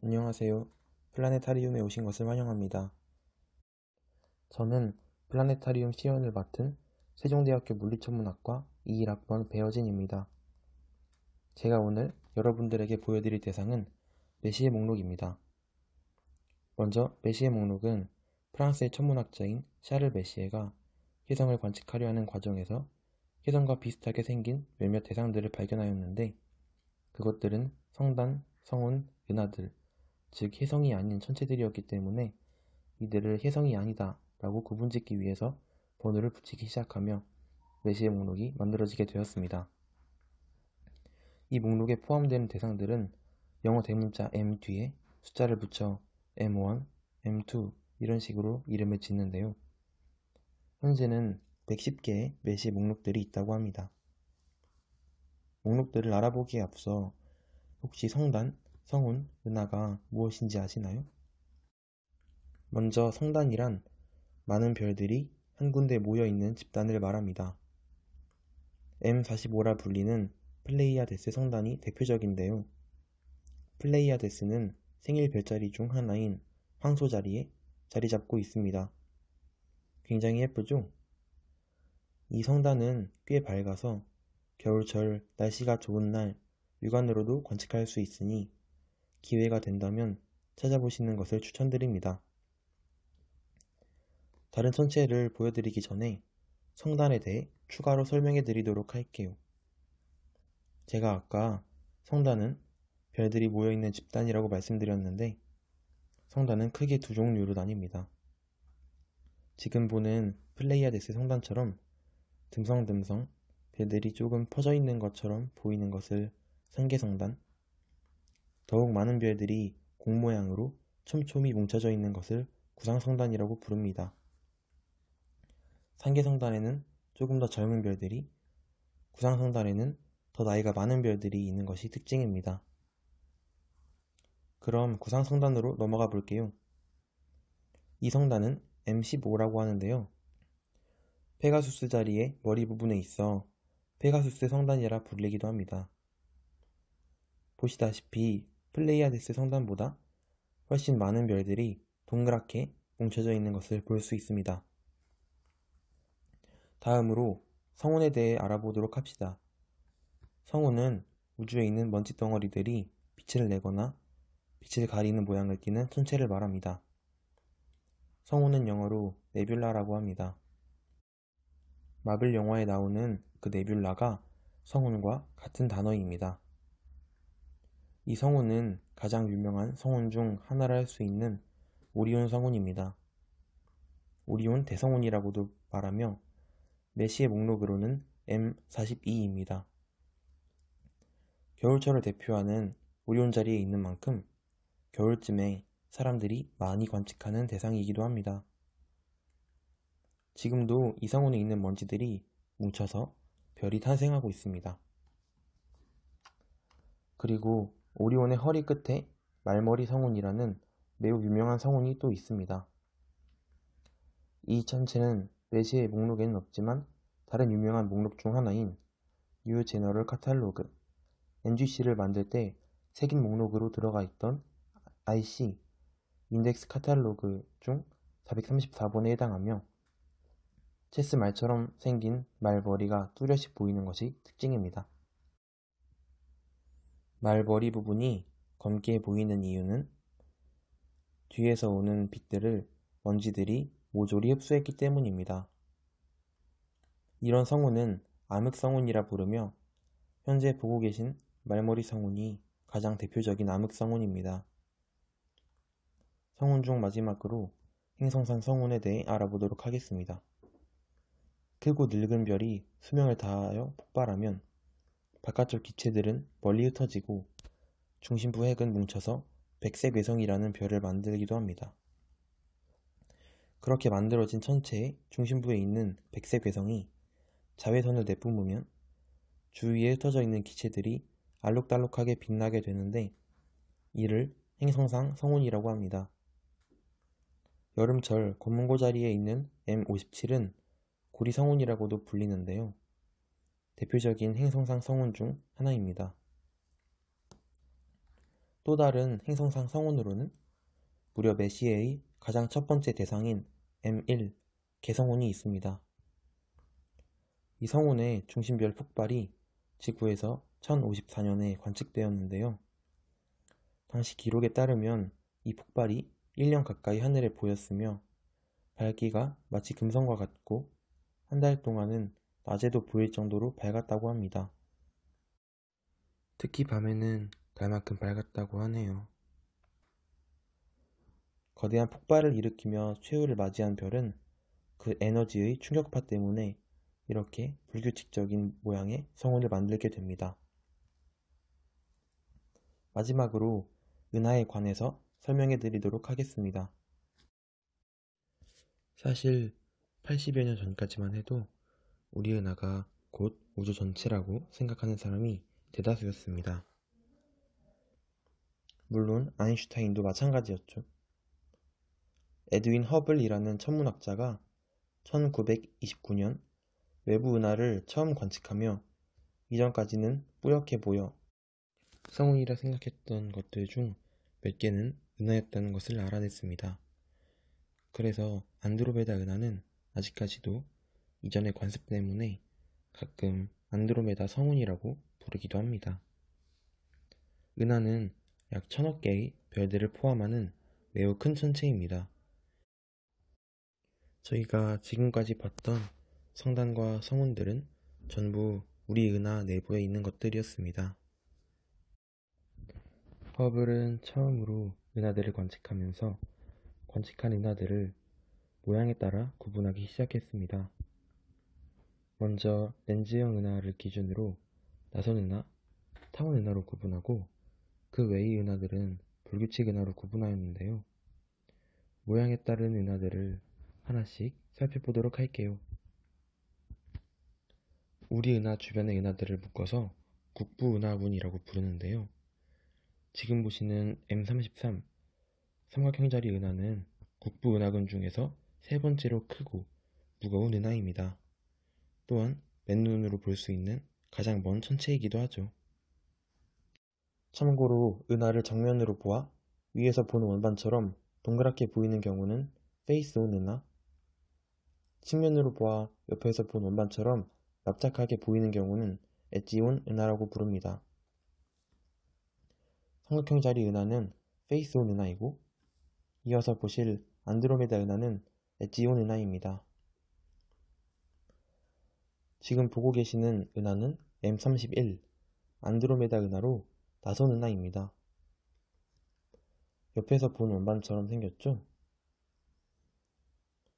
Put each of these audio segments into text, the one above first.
안녕하세요. 플라네타리움에 오신 것을 환영합니다. 저는 플라네타리움 시연을 맡은 세종대학교 물리천문학과 21학번 배어진입니다. 제가 오늘 여러분들에게 보여드릴 대상은 메시의 목록입니다. 먼저 메시의 목록은 프랑스의 천문학자인 샤를 메시에가 혜성을 관측하려 하는 과정에서 혜성과 비슷하게 생긴 몇몇 대상들을 발견하였는데, 그것들은 성단, 성운, 은하들, 즉 혜성이 아닌 천체들이었기 때문에 이들을 혜성이 아니다 라고 구분짓기 위해서 번호를 붙이기 시작하며 메시의 목록이 만들어지게 되었습니다. 이 목록에 포함되는 대상들은 영어 대문자 M 뒤에 숫자를 붙여 M1, M2 이런 식으로 이름을 짓는데요. 현재는 110개의 메시 목록들이 있다고 합니다. 목록들을 알아보기에 앞서 혹시 성단, 성운, 은하가 무엇인지 아시나요? 먼저 성단이란 많은 별들이 한 군데 모여있는 집단을 말합니다. M45라 불리는 플레이아데스 성단이 대표적인데요. 플레이아데스는 생일 별자리 중 하나인 황소 자리에 자리 잡고 있습니다. 굉장히 예쁘죠? 이 성단은 꽤 밝아서 겨울철 날씨가 좋은 날 육안으로도 관측할 수 있으니 기회가 된다면 찾아보시는 것을 추천드립니다. 다른 천체를 보여드리기 전에 성단에 대해 추가로 설명해 드리도록 할게요. 제가 아까 성단은 별들이 모여있는 집단이라고 말씀드렸는데, 성단은 크게 두 종류로 나뉩니다. 지금 보는 플레이아데스 성단처럼 듬성듬성 별들이 조금 퍼져 있는 것처럼 보이는 것을 상계성단, 더욱 많은 별들이 공 모양으로 촘촘히 뭉쳐져 있는 것을 구상성단이라고 부릅니다. 상계성단에는 조금 더 젊은 별들이, 구상성단에는 더 나이가 많은 별들이 있는 것이 특징입니다. 그럼 구상성단으로 넘어가 볼게요. 이 성단은 M15라고 하는데요. 페가수스 자리의 머리 부분에 있어 페가수스 성단이라 불리기도 합니다. 보시다시피 플레이아데스 성단보다 훨씬 많은 별들이 동그랗게 뭉쳐져 있는 것을 볼 수 있습니다. 다음으로 성운에 대해 알아보도록 합시다. 성운은 우주에 있는 먼지 덩어리들이 빛을 내거나 빛을 가리는 모양을 띠는 천체를 말합니다. 성운은 영어로 네뷸라라고 합니다. 마블 영화에 나오는 그 네뷸라가 성운과 같은 단어입니다. 이 성운은 가장 유명한 성운 중 하나라 할 수 있는 오리온 성운입니다. 오리온 대성운이라고도 말하며 메시의 목록으로는 M42입니다. 겨울철을 대표하는 오리온 자리에 있는 만큼 겨울쯤에 사람들이 많이 관측하는 대상이기도 합니다. 지금도 이 성운에 있는 먼지들이 뭉쳐서 별이 탄생하고 있습니다. 그리고 오리온의 허리 끝에 말머리 성운이라는 매우 유명한 성운이 또 있습니다. 이 천체는 메시의 목록에는 없지만 다른 유명한 목록 중 하나인 뉴 제너럴 카탈로그 NGC를 만들 때 색인 목록으로 들어가 있던 IC 인덱스 카탈로그 중 434번에 해당하며 체스 말처럼 생긴 말머리가 뚜렷이 보이는 것이 특징입니다. 말머리 부분이 검게 보이는 이유는 뒤에서 오는 빛들을 먼지들이 모조리 흡수했기 때문입니다. 이런 성운은 암흑성운이라 부르며 현재 보고 계신 말머리 성운이 가장 대표적인 암흑성운입니다. 성운 중 마지막으로 행성상 성운에 대해 알아보도록 하겠습니다. 크고 늙은 별이 수명을 다하여 폭발하면 바깥쪽 기체들은 멀리 흩어지고 중심부 핵은 뭉쳐서 백색 외성이라는 별을 만들기도 합니다. 그렇게 만들어진 천체의 중심부에 있는 백색 외성이 자외선을 내뿜으면 주위에 흩어져 있는 기체들이 알록달록하게 빛나게 되는데, 이를 행성상 성운이라고 합니다. 여름철 검은고 자리에 있는 M57은 고리 성운이라고도 불리는데요. 대표적인 행성상 성운 중 하나입니다. 또 다른 행성상 성운으로는 무려 메시에의 가장 첫 번째 대상인 M1 개성운이 있습니다. 이 성운의 중심별 폭발이 지구에서 1054년에 관측되었는데요. 당시 기록에 따르면 이 폭발이 1년 가까이 하늘에 보였으며 밝기가 마치 금성과 같고 한 달 동안은 낮에도 보일 정도로 밝았다고 합니다. 특히 밤에는 달만큼 밝았다고 하네요. 거대한 폭발을 일으키며 최후를 맞이한 별은 그 에너지의 충격파 때문에 이렇게 불규칙적인 모양의 성운을 만들게 됩니다. 마지막으로 은하에 관해서 설명해 드리도록 하겠습니다. 사실 80여 년 전까지만 해도 우리 은하가 곧 우주 전체라고 생각하는 사람이 대다수였습니다. 물론 아인슈타인도 마찬가지였죠. 에드윈 허블이라는 천문학자가 1929년 외부 은하를 처음 관측하며 이전까지는 뿌옇게 보여 성운이라 생각했던 것들 중 몇 개는 은하였다는 것을 알아냈습니다. 그래서 안드로메다 은하는 아직까지도 이전의 관습 때문에 가끔 안드로메다 성운이라고 부르기도 합니다. 은하는 약 1000억 개의 별들을 포함하는 매우 큰 천체입니다. 저희가 지금까지 봤던 성단과 성운들은 전부 우리 은하 내부에 있는 것들이었습니다. 허블은 처음으로 은하들을 관측하면서 관측한 은하들을 모양에 따라 구분하기 시작했습니다. 먼저 렌즈형 은하를 기준으로 나선 은하, 타원 은하로 구분하고 그 외의 은하들은 불규칙 은하로 구분하였는데요. 모양에 따른 은하들을 하나씩 살펴보도록 할게요. 우리 은하 주변의 은하들을 묶어서 국부은하군이라고 부르는데요. 지금 보시는 M33 삼각형자리 은하는 국부은하군 중에서 세 번째로 크고 무거운 은하입니다. 또한 맨눈으로 볼 수 있는 가장 먼 천체이기도 하죠. 참고로 은하를 정면으로 보아 위에서 보는 원반처럼 동그랗게 보이는 경우는 페이스온 은하, 측면으로 보아 옆에서 본 원반처럼 납작하게 보이는 경우는 엣지온 은하라고 부릅니다. 삼각형자리 은하는 페이스온 은하이고 이어서 보실 안드로메다 은하는 엣지온 은하입니다. 지금 보고 계시는 은하는 M31 안드로메다 은하로 나선 은하입니다. 옆에서 본 원반처럼 생겼죠?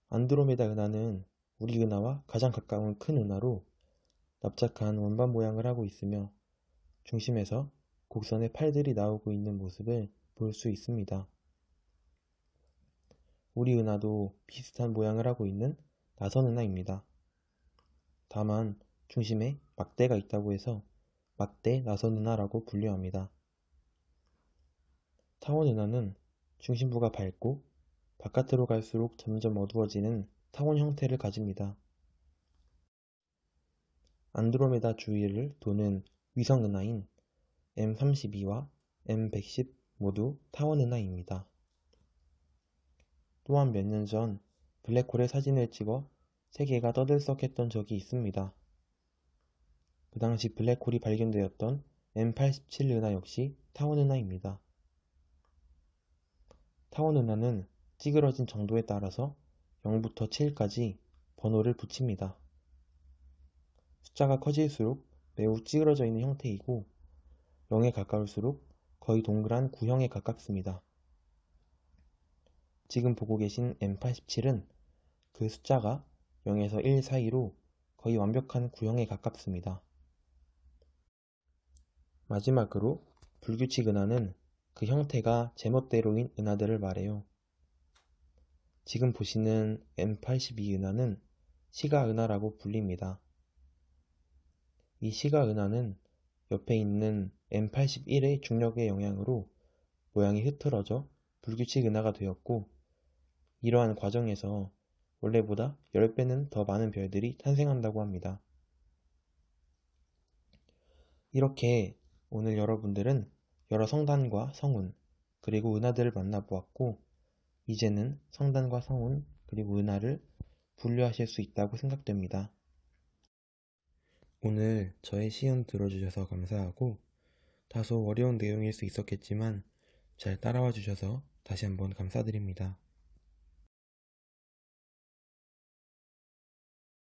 안드로메다 은하는 우리 은하와 가장 가까운 큰 은하로 납작한 원반 모양을 하고 있으며 중심에서 곡선의 팔들이 나오고 있는 모습을 볼 수 있습니다. 우리 은하도 비슷한 모양을 하고 있는 나선 은하입니다. 다만 중심에 막대가 있다고 해서 막대 나선 은하라고 분류합니다. 타원 은하는 중심부가 밝고 바깥으로 갈수록 점점 어두워지는 타원 형태를 가집니다. 안드로메다 주위를 도는 위성 은하인 M32와 M110 모두 타원 은하입니다. 또한 몇 년 전 블랙홀의 사진을 찍어 세계가 떠들썩했던 적이 있습니다. 그 당시 블랙홀이 발견되었던 M87 은하 역시 타원 은하입니다. 타원 은하는 찌그러진 정도에 따라서 0부터 7까지 번호를 붙입니다. 숫자가 커질수록 매우 찌그러져 있는 형태이고 0에 가까울수록 거의 동그란 구형에 가깝습니다. 지금 보고 계신 M87은 그 숫자가 0에서 1 사이로 거의 완벽한 구형에 가깝습니다. 마지막으로 불규칙 은하는 그 형태가 제멋대로인 은하들을 말해요. 지금 보시는 M82 은하는 시가 은하라고 불립니다. 이 시가 은하는 옆에 있는 M81의 중력의 영향으로 모양이 흐트러져 불규칙 은하가 되었고 이러한 과정에서 원래보다 10배는 더 많은 별들이 탄생한다고 합니다. 이렇게 오늘 여러분들은 여러 성단과 성운, 그리고 은하들을 만나보았고, 이제는 성단과 성운, 그리고 은하를 분류하실 수 있다고 생각됩니다. 오늘 저의 시연 들어주셔서 감사하고, 다소 어려운 내용일 수 있었겠지만 잘 따라와 주셔서 다시 한번 감사드립니다.